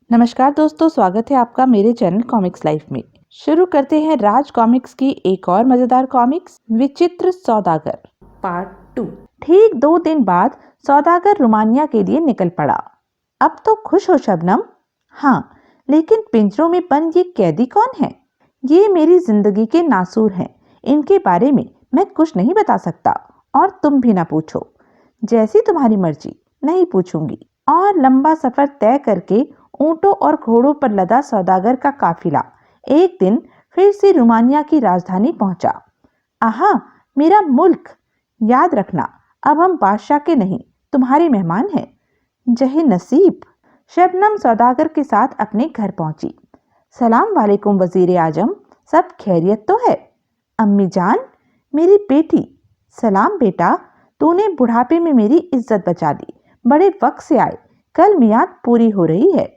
नमस्कार दोस्तों, स्वागत है आपका मेरे चैनल कॉमिक्स लाइफ में। शुरू करते हैं राज कॉमिक्स की एक और मजेदार कॉमिक्स, विचित्र सौदागर पार्ट 2। ठीक 2 दिन बाद सौदागर रोमानिया के लिए निकल पड़ा। अब तो खुश हो शबनम? हाँ, लेकिन पिंजरों में बंद ये कैदी कौन है? ये मेरी जिंदगी के नासूर हैं। इनके बारे में मैं कुछ नहीं बता सकता और तुम भी ना पूछो। जैसी तुम्हारी मर्जी, नहीं पूछूंगी। और लंबा सफर तय करके ऊंटों और घोड़ों पर लदा सौदागर का काफिला एक दिन फिर से रोमानिया की राजधानी पहुंचा। आहा, मेरा मुल्क! याद रखना, अब हम बादशाह के नहीं, तुम्हारे मेहमान हैं। जही नसीब। शबनम सौदागर के साथ अपने घर पहुंची। सलाम वालेकुम वजीर आजम, सब खैरियत तो है? अम्मी जान, मेरी बेटी। सलाम बेटा, तूने बुढ़ापे में मेरी इज्जत बचा दी। बड़े वक्त से आए, कल मियाद पूरी हो रही है।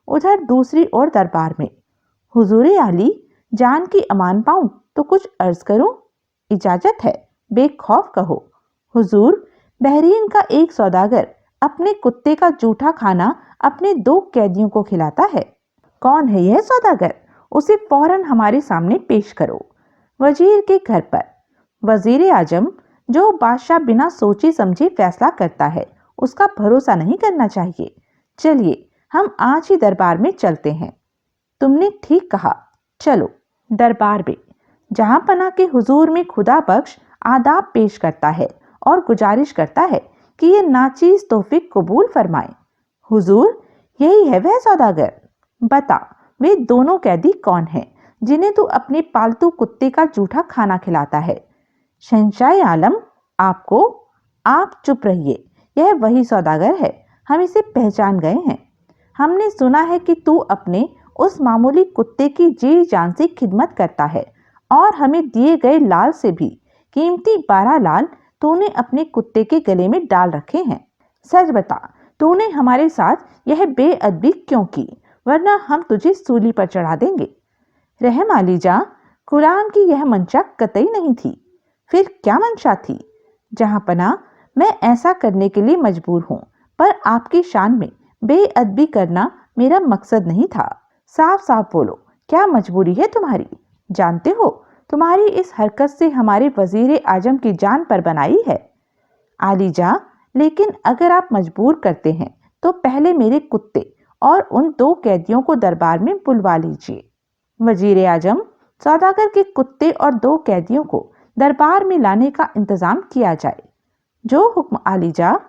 उधर दूसरी ओर दरबार में, हुजूरे आली, जान की अमान पाऊं तो कुछ अर्ज करूं? इजाजत है, बेखौफ कहो। हुजूर, बहरीन का एक सौदागर अपने कुत्ते का जूठा खाना अपने 2 कैदियों को खिलाता है। कौन है यह सौदागर? उसे फौरन हमारे सामने पेश करो। वजीर के घर पर। वजीर आजम, जो बादशाह बिना सोचे समझे फैसला करता है, उसका भरोसा नहीं करना चाहिए। चलिए, हम आज ही दरबार में चलते हैं। तुमने ठीक कहा, चलो। दरबार में जहां पना के हुजूर में खुदा बख्श आदाब पेश करता है और गुजारिश करता है कि ये नाचीज तौफीक कबूल फरमाए। हुजूर, यही है वह सौदागर। बता, वे दोनों कैदी कौन हैं जिन्हें तू अपने पालतू कुत्ते का जूठा खाना खिलाता है? शहंशाह आलम, आपको? आप चुप रहिए, यह वही सौदागर है। हम इसे पहचान गए हैं। हमने सुना है कि तू अपने उस मामूली कुत्ते की जी जान से खिदमत करता है और हमें दिए गए लाल से भी कीमती 12 लाल तूने अपने कुत्ते के गले में डाल रखे हैं। सच बता, तूने हमारे साथ यह बेअदबी क्यों की? वरना हम तुझे सूली पर चढ़ा देंगे। रहम आलीजा, गुलाम की यह मंशा कतई नहीं थी। फिर क्या मंशा थी? जहां पना, मैं ऐसा करने के लिए मजबूर हूं, पर आपकी शान में बेअदबी करना मेरा मकसद नहीं था। साफ साफ बोलो, क्या मजबूरी है तुम्हारी? जानते हो, तुम्हारी इस हरकत से हमारे वजीर आजम की जान पर बनाई है। आलीजा, लेकिन अगर आप मजबूर करते हैं तो पहले मेरे कुत्ते और उन 2 कैदियों को दरबार में बुलवा लीजिए। वजीर आजम, सौदागर के कुत्ते और 2 कैदियों को दरबार में लाने का इंतजाम किया जाए। जो हुक्म आलीजा।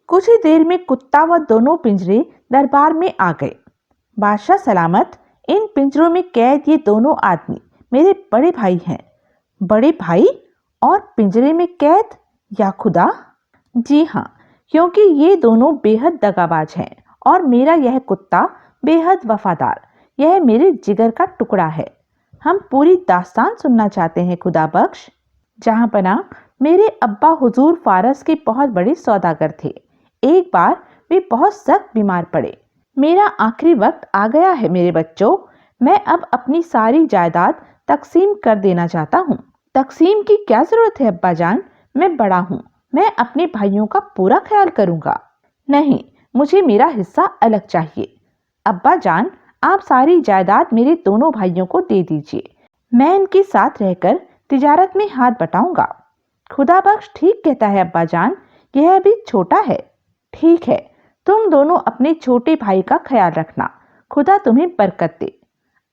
कुछ ही देर में कुत्ता व दोनों पिंजरे दरबार में आ गए। बादशाह सलामत, इन पिंजरों में कैद ये दोनों आदमी मेरे बड़े भाई हैं। बड़े भाई और पिंजरे में कैद? या खुदा! जी हाँ, क्योंकि ये दोनों बेहद दगाबाज हैं और मेरा यह कुत्ता बेहद वफादार। यह मेरे जिगर का टुकड़ा है। हम पूरी दास्तान सुनना चाहते हैं खुदा बख्श। जहां पना, मेरे अब्बा हुजूर फारस के बहुत बड़े सौदागर थे। एक बार वे बहुत सख्त बीमार पड़े। मेरा आखिरी वक्त आ गया है मेरे बच्चों। मैं अब अपनी सारी जायदाद तकसीम कर देना चाहता हूँ। तकसीम की क्या जरूरत है अब्बा जान? मैं बड़ा हूँ, मैं अपने भाइयों का पूरा ख्याल करूंगा। नहीं, मुझे मेरा हिस्सा अलग चाहिए। अब्बा जान, आप सारी जायदाद मेरे दोनों भाइयों को दे दीजिए। मैं इनके साथ रहकर तिजारत में हाथ बटाऊंगा। खुदा बख्श ठीक कहता है अब्बा जान, यह अभी छोटा है। ठीक है, तुम दोनों अपने छोटे भाई का ख्याल रखना। खुदा तुम्हें बरकत दे।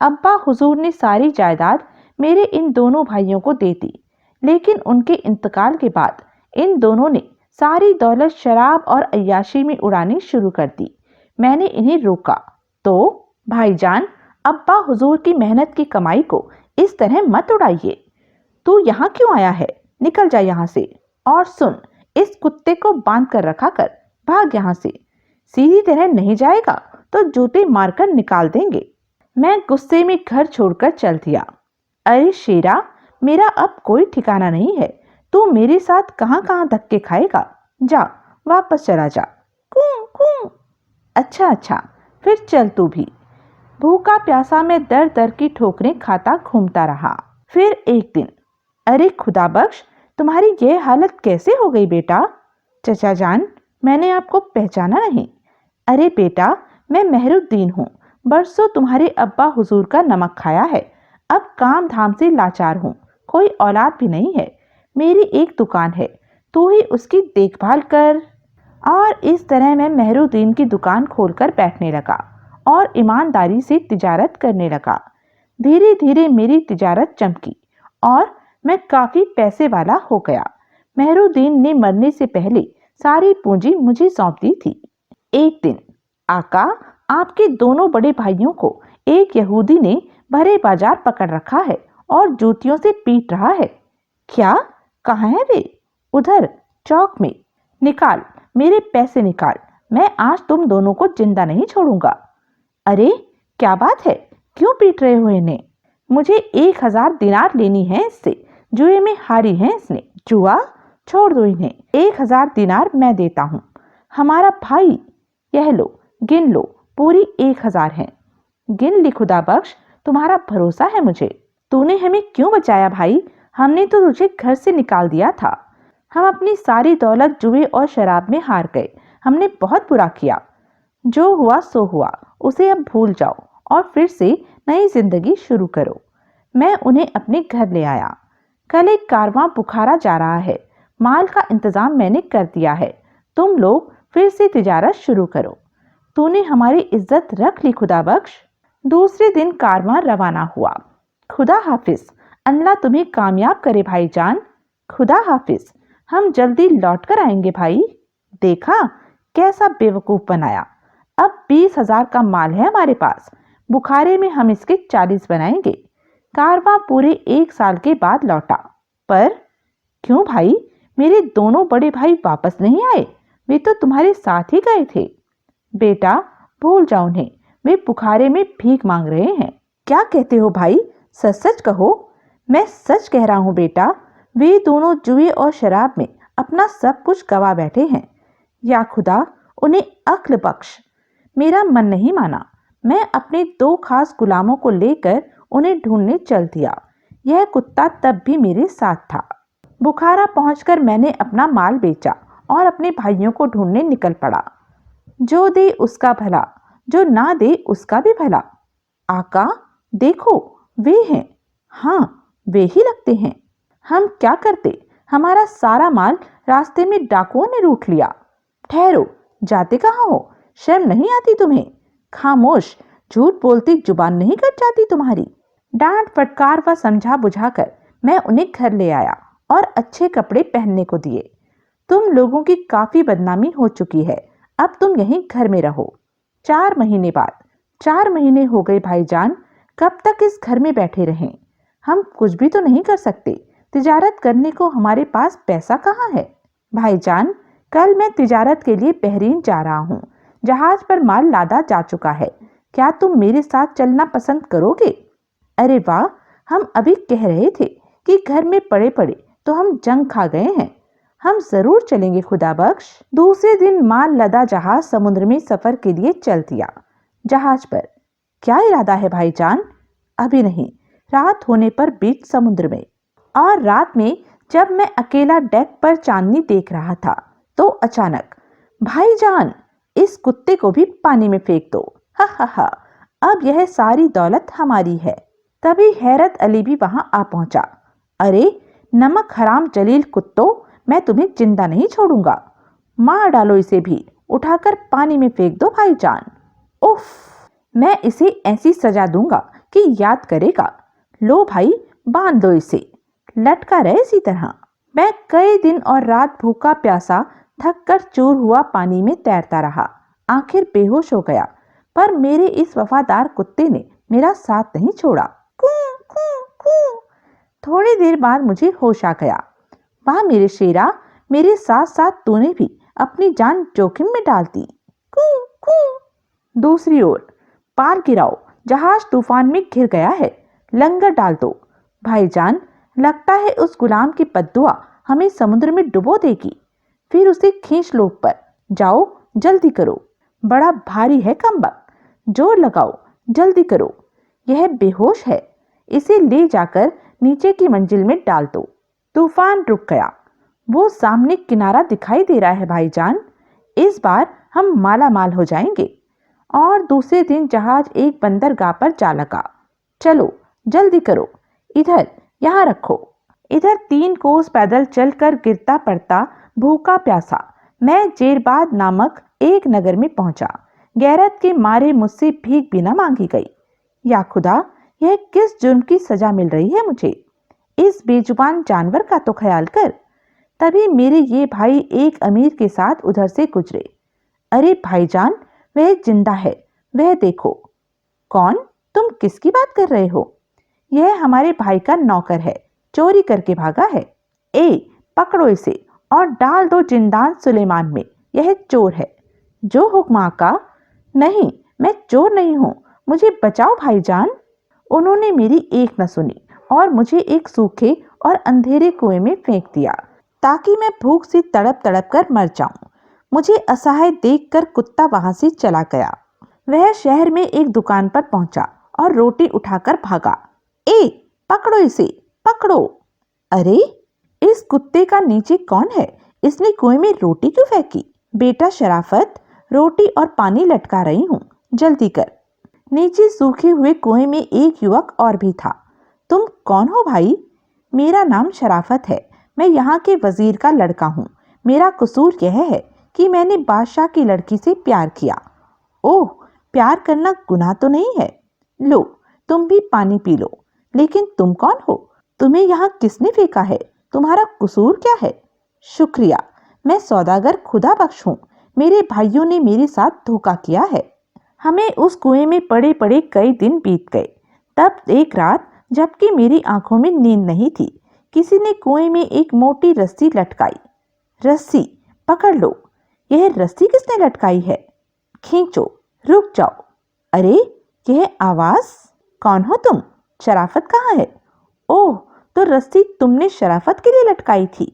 अब्बा हुजूर ने सारी जायदाद मेरे इन दोनों भाइयों को दे दी, लेकिन उनके इंतकाल के बाद इन दोनों ने सारी दौलत शराब और अय्याशी में उड़ानी शुरू कर दी। मैंने इन्हें रोका तो भाईजान, अब्बा हुजूर की मेहनत की कमाई को इस तरह मत उड़ाइए। तू यहाँ क्यों आया है? निकल जा यहाँ से। और सुन, इस कुत्ते को बांध कर रखा कर, भाग यहाँ से। सीधी तरह नहीं जाएगा तो जूते मारकर निकाल देंगे। मैं गुस्से में घर छोड़कर चल दिया। अरे शेरा, मेरा अब कोई ठिकाना नहीं है। तू मेरे साथ कहां कहां धक्के खाएगा? जा, वापस चला जा। कूं कूं। अच्छा अच्छा, फिर चल तू भी। भूखा प्यासा मैं दर दर की ठोकरें खाता घूमता रहा। फिर एक दिन, अरे खुदा बख्श, तुम्हारी यह हालत कैसे हो गई बेटा? चचा जान, मैंने आपको पहचाना नहीं। अरे बेटा, मैं मेहरुद्दीन हूँ, बरसों तुम्हारे अब्बा हुजूर का नमक खाया है, अब काम धाम से लाचार हूँ, कोई औलाद भी नहीं है। मेरी एक दुकान है, तू ही उसकी देखभाल कर। और इस तरह मैं मेहरुद्दीन की दुकान खोलकर बैठने लगा और ईमानदारी से तिजारत करने लगा। धीरे धीरे मेरी तिजारत चमकी और मैं काफी पैसे वाला हो गया। मेहरुद्दीन ने मरने से पहले सारी पूंजी मुझे सौंप दी थी। एक दिन, आका, आपके दोनों बड़े भाइयों को एक यहूदी ने भरे बाजार पकड़ रखा है और जूतियों से पीट रहा है। क्या? कहाँ है वे? उधर चौक में। निकाल, मेरे पैसे निकाल, मैं आज तुम दोनों को जिंदा नहीं छोड़ूंगा। अरे क्या बात है, क्यों पीट रहे हो इन्हें? मुझे 1000 दिनार लेनी है इससे, जुए में हारी है इसने। जुआ? छोड़ दो इन्हें, 1000 दिनार मैं देता हूँ। हमारा भाई, यह लो, गिन लो, पूरी 1000 है। गिन ली खुदा बख्श, तुम्हारा भरोसा है मुझे। तूने हमें क्यों बचाया भाई? हमने तो तुझे घर से निकाल दिया था। हम अपनी सारी दौलत जुए और शराब में हार गए। हमने बहुत बुरा किया। जो हुआ सो हुआ, उसे अब भूल जाओ और फिर से नई जिंदगी शुरू करो। मैं उन्हें अपने घर ले आया। कल एक कारवां बुखारा जा रहा है, माल का इंतजाम मैंने कर दिया है। तुम लोग फिर से तिजारत शुरू करो। तूने हमारी इज्जत रख ली खुदा बख्श। दूसरे दिन कारवां रवाना हुआ। खुदा हाफिज, अल्लाह तुम्हें कामयाब करे भाईजान। खुदा हाफिज, हम जल्दी लौट कर आएंगे भाई। देखा कैसा बेवकूफ बनाया। अब 20,000 का माल है हमारे पास, बुखारे में हम इसके 40 बनाएंगे। कारवां पूरे 1 साल के बाद लौटा। पर क्यों भाई, मेरे दोनों बड़े भाई वापस नहीं आए? वे तो तुम्हारे साथ ही गए थे। बेटा, भूल जाओ उन्हें, वे बुखारे में भीख मांग रहे हैं। क्या कहते हो भाई, सच सच कहो। मैं सच कह रहा हूँ बेटा, वे दोनों जुए और शराब में अपना सब कुछ गवा बैठे हैं। या खुदा, उन्हें अक्ल बख्श। मेरा मन नहीं माना। मैं अपने 2 खास गुलामों को लेकर उन्हें ढूंढने चल दिया। यह कुत्ता तब भी मेरे साथ था। बुखारा पहुंचकर मैंने अपना माल बेचा और अपने भाइयों को ढूंढने निकल पड़ा। जो दे उसका भला, जो ना दे उसका भी भला। आका, देखो, वे हैं। हाँ, वे ही लगते हैं। हम क्या करते, हमारा सारा माल रास्ते में डाकुओं ने लूट लिया। ठहरो, जाते कहाँ हो? शर्म नहीं आती तुम्हें? खामोश, झूठ बोलती जुबान नहीं कट जाती तुम्हारी? डांट फटकार व समझा बुझाकर मैं उन्हें घर ले आया और अच्छे कपड़े पहनने को दिए। तुम लोगों की काफी बदनामी हो चुकी है, अब तुम यहीं घर में रहो। 4 महीने बाद, 4 महीने हो गए भाईजान, कब तक इस घर में बैठे रहें? हम कुछ भी तो नहीं कर सकते। तिजारत करने को हमारे पास पैसा कहाँ है? भाईजान, कल मैं तिजारत के लिए बहरीन जा रहा हूँ। जहाज पर माल लादा जा चुका है। क्या तुम मेरे साथ चलना पसंद करोगे? अरे वाह, हम अभी कह रहे थे कि घर में पड़े पड़े तो हम जंग खा गए हैं। हम जरूर चलेंगे खुदा बख्श। दूसरे दिन माल लदा जहाज समुद्र में सफर के लिए चल दिया। जहाज पर क्या इरादा है भाईजान? अभी नहीं, रात होने पर बीच समुद्र में। और रात में जब मैं अकेला डेक पर चांदनी देख रहा था तो अचानक, भाईजान, इस कुत्ते को भी पानी में फेंक दो। हा हा हा, अब यह सारी दौलत हमारी है। तभी हैरत अली भी वहां आ पहुंचा। अरे नमक हराम जलील कुत्तों, मैं तुम्हें जिंदा नहीं छोड़ूंगा। मार डालो इसे भी, उठाकर पानी में फेंक दो भाईजान। उफ, मैं इसे ऐसी सजा दूंगा कि याद करेगा। लो भाई, बांध दो इसे, लटका रहे इसी तरह। मैं कई दिन और रात भूखा प्यासा थक कर चूर हुआ पानी में तैरता रहा। आखिर बेहोश हो गया, पर मेरे इस वफादार कुत्ते ने मेरा साथ नहीं छोड़ा। कू कू कू। थोड़ी देर बाद मुझे होश आ गया। वाह मेरे शेरा, मेरे साथ साथ तूने भी अपनी जान जोखिम में डाल दी। कू कू। दूसरी ओर, पार गिराओ, जहाज तूफान में घिर गया है, लंगर डाल दो। भाईजान, लगता है उस गुलाम की बद्दुआ हमें समुद्र में डुबो देगी। फिर उसे खींच लो ऊपर। जाओ, जल्दी करो, बड़ा भारी है कमबख्त। जोर लगाओ, जल्दी करो। यह बेहोश है, इसे ले जाकर नीचे की मंजिल में डाल दो। तूफान रुक गया। वो सामने किनारा दिखाई दे रहा है भाईजान। इस बार हम माला माल हो जाएंगे। और दूसरे दिन जहाज एक बंदरगाह पर जा लगा। चलो जल्दी करो, इधर यहाँ रखो। इधर 3 कोस पैदल चलकर गिरता पड़ता भूखा प्यासा मैं जेरबाद नामक एक नगर में पहुंचा। गैरत के मारे मुझसे भीख भी न मांगी गई। या खुदा, यह किस जुर्म की सजा मिल रही है मुझे? इस बेजुबान जानवर का तो ख्याल कर। तभी मेरे ये भाई एक अमीर के साथ उधर से गुजरे। अरे भाईजान, वह जिंदा है, वह देखो। कौन? तुम किसकी बात कर रहे हो? यह हमारे भाई का नौकर है, चोरी करके भागा है। ए, पकड़ो इसे और डाल दो जिंदान सुलेमान में। यह चोर है। जो हुक्म आका। नहीं, मैं चोर नहीं हूं, मुझे बचाओ भाईजान। उन्होंने मेरी एक न सुनी और मुझे एक सूखे और अंधेरे कुएं में फेंक दिया ताकि मैं भूख से तड़प तड़प कर मर जाऊं। मुझे असहाय देखकर कुत्ता वहां से चला गया। वह शहर में एक दुकान पर पहुंचा और रोटी उठाकर भागा। ए, पकड़ो इसे, पकड़ो। अरे, इस कुत्ते का नीचे कौन है? इसने कुएं में रोटी क्यों फेंकी? बेटा शराफत, रोटी और पानी लटका रही हूँ, जल्दी कर। नीचे सूखे हुए कुएं में एक युवक और भी था। तुम कौन हो भाई? मेरा नाम शराफत है, मैं यहाँ के वजीर का लड़का हूँ। मेरा कसूर यह है कि मैंने बादशाह की लड़की से प्यार किया। ओह, प्यार करना गुनाह तो नहीं है। लो, तुम भी पानी पी लो। लेकिन तुम कौन हो? तुम्हें यहाँ किसने फेंका है? तुम्हारा कसूर क्या है? शुक्रिया, मैं सौदागर खुदा बख्श हूँ। मेरे भाइयों ने मेरे साथ धोखा किया है। हमें उस कुएं में पड़े पड़े कई दिन बीत गए। तब एक रात, जबकि मेरी आंखों में नींद नहीं थी, किसी ने कुएं में एक मोटी रस्सी लटकाई। रस्सी पकड़ लो। यह रस्सी किसने लटकाई है? खींचो, रुक जाओ। अरे, यह आवाज! कौन हो तुम? शराफत कहाँ है? ओह, तो रस्सी तुमने शराफत के लिए लटकाई थी?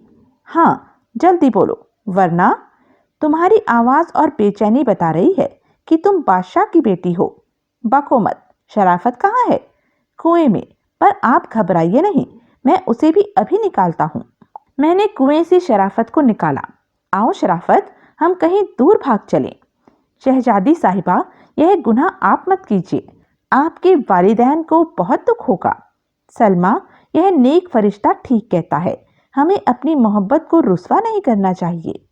हाँ, जल्दी बोलो, वरना। तुम्हारी आवाज और बेचैनी बता रही है कि तुम बादशाह की बेटी हो। बको मत। शराफत कहाँ है? कुएं में। पर आप घबराइए नहीं, मैं उसे भी अभी निकालता हूँ। मैंने कुएं से शराफत को निकाला। आओ शराफत, हम कहीं दूर भाग चलें। शहजादी साहिबा, यह गुनाह आप मत कीजिए। आपके वालिदैन को बहुत दुख होगा। सलमा, यह नेक फरिश्ता ठीक कहता है, हमें अपनी मोहब्बत को रुस्वा नहीं करना चाहिए।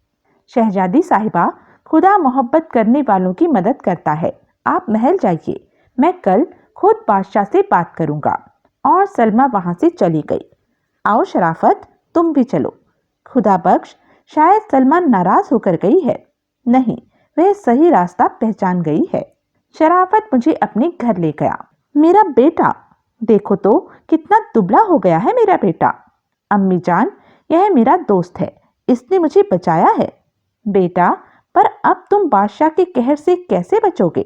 शहजादी साहिबा, खुदा मोहब्बत करने वालों की मदद करता है। आप महल जाइए, मैं कल खुद बादशाह से बात करूंगा। और सलमा वहां से चली गई। आओ शराफत, तुम भी चलो। खुदा बख्श, शायद सलमा नाराज होकर गई है। नहीं, वह सही रास्ता पहचान गई है। शराफत मुझे अपने घर ले गया। मेरा बेटा, देखो तो कितना दुबला हो गया है मेरा बेटा। अम्मी जान, यह मेरा दोस्त है, इसने मुझे बचाया है। बेटा, पर अब तुम बादशाह के कहर से कैसे बचोगे?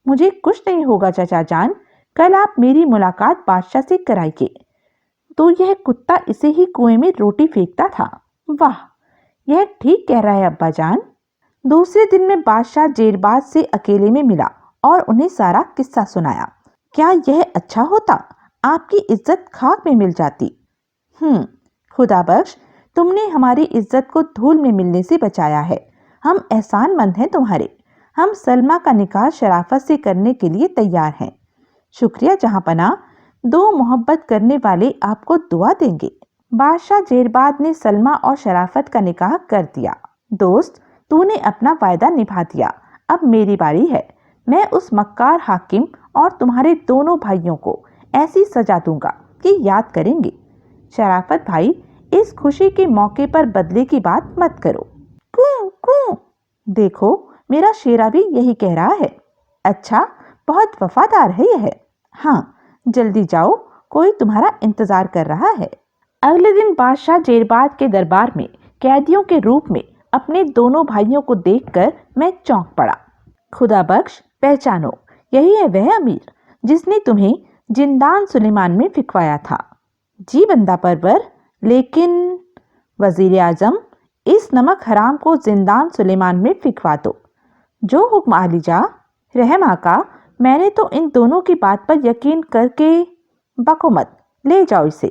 मुझे कुछ नहीं होगा चाचा जान, कल आप मेरी मुलाकात बादशाह से कराइए। तो यह कुत्ता इसे ही कुएं में रोटी फेंकता था। वाह, यह ठीक कह रहा है अब्बा जान। दूसरे दिन में बादशाह जेरबाज से अकेले में मिला और उन्हें सारा किस्सा सुनाया। क्या यह अच्छा होता? आपकी इज्जत खाक में मिल जाती। खुदा बख्श, तुमने हमारी इज्जत को धूल में मिलने से बचाया है। हम एहसानमंद हैं तुम्हारे। हम सलमा का निकाह शराफत से करने के लिए तैयार हैं। शुक्रिया जहांपना, दो मोहब्बत करने वाले आपको दुआ देंगे। बादशाह जेरबाद ने सलमा और शराफत का निकाह कर दिया। दोस्त, तूने अपना वायदा निभा दिया, अब मेरी बारी है। मैं उस मक्कार हाकिम और तुम्हारे दोनों भाइयों को ऐसी सजा दूंगा कि याद करेंगे। शराफत भाई, इस खुशी के मौके पर बदले की बात मत करो। कूं कूं। देखो, मेरा शेरा भी यही कह रहा है। अच्छा, बहुत वफादार है यह। हाँ, जल्दी जाओ, कोई तुम्हारा इंतजार कर रहा है। अगले दिन बादशाह जेरबाद के दरबार में कैदियों के रूप में अपने दोनों भाइयों को देखकर मैं चौंक पड़ा। खुदा बख्श, पहचानो, यही है वह अमीर जिसने तुम्हें जिंदान सुलेमान में फिकवाया था। जी बंदा परवर, लेकिन वजीर आजम, इस नमक हराम को जिंदान सुलेमान में फिकवा दो। जो हुक्म आलिजा। रहम आका, मैंने तो इन दोनों की बात पर यकीन करके। बको मत, ले जाओ इसे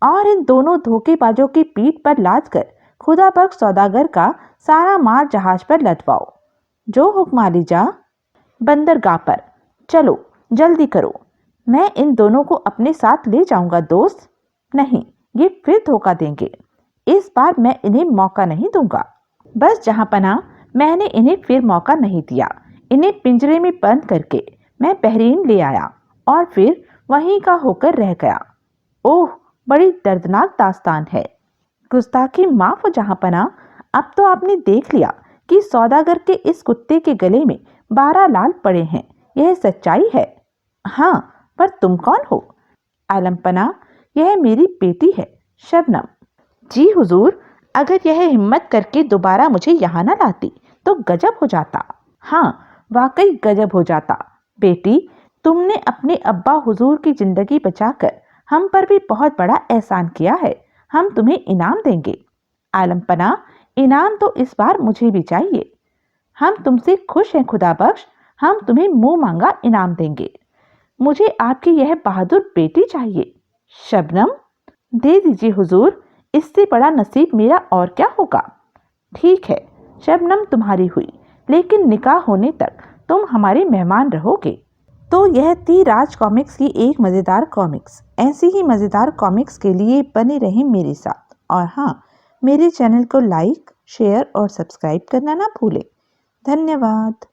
और इन दोनों धोखेबाजों की पीठ पर लाद कर खुदा बख्श सौदागर का सारा माल जहाज पर लदवाओ। जो हुक्म आलिजा। बंदरगाह पर। चलो जल्दी करो, मैं इन दोनों को अपने साथ ले जाऊंगा दोस्त। नहीं, ये फिर धोखा देंगे। इस बार मैं इन्हें मौका नहीं दूंगा। बस जहांपनाह, मैंने इन्हें फिर मौका नहीं दिया। इन्हें पिंजरे में बंद करके मैं बहरीन ले आया और फिर वहीं का होकर रह गया। ओह, बड़ी दर्दनाक दास्तान है। गुस्ताखी माफ हो जहांपनाह, अब तो आपने देख लिया कि सौदागर के इस कुत्ते के गले में 12 लाल पड़े हैं। यह सच्चाई है। हाँ, पर तुम कौन हो? आलमपना, यह मेरी बेटी है, शबनम। जी हुजूर, अगर यह हिम्मत करके दोबारा मुझे यहाँ न लाती तो गजब हो जाता। हाँ, वाकई गजब हो जाता। बेटी, तुमने अपने अब्बा हुजूर की जिंदगी बचाकर हम पर भी बहुत बड़ा एहसान किया है। हम तुम्हें इनाम देंगे। आलमपना, इनाम तो इस बार मुझे भी चाहिए। हम तुमसे खुश हैं खुदा बख्श। हम तुम्हें मुंह मांगा इनाम देंगे। मुझे आपकी यह बहादुर बेटी चाहिए। शबनम, दे दीजिए हुजूर, इससे बड़ा नसीब मेरा और क्या होगा। ठीक है, शबनम तुम्हारी हुई, लेकिन निकाह होने तक तुम हमारे मेहमान रहोगे। तो यह थी राज कॉमिक्स की एक मज़ेदार कॉमिक्स। ऐसी ही मज़ेदार कॉमिक्स के लिए बने रहें मेरे साथ। और हाँ, मेरे चैनल को लाइक, शेयर और सब्सक्राइब करना ना भूलें। धन्यवाद।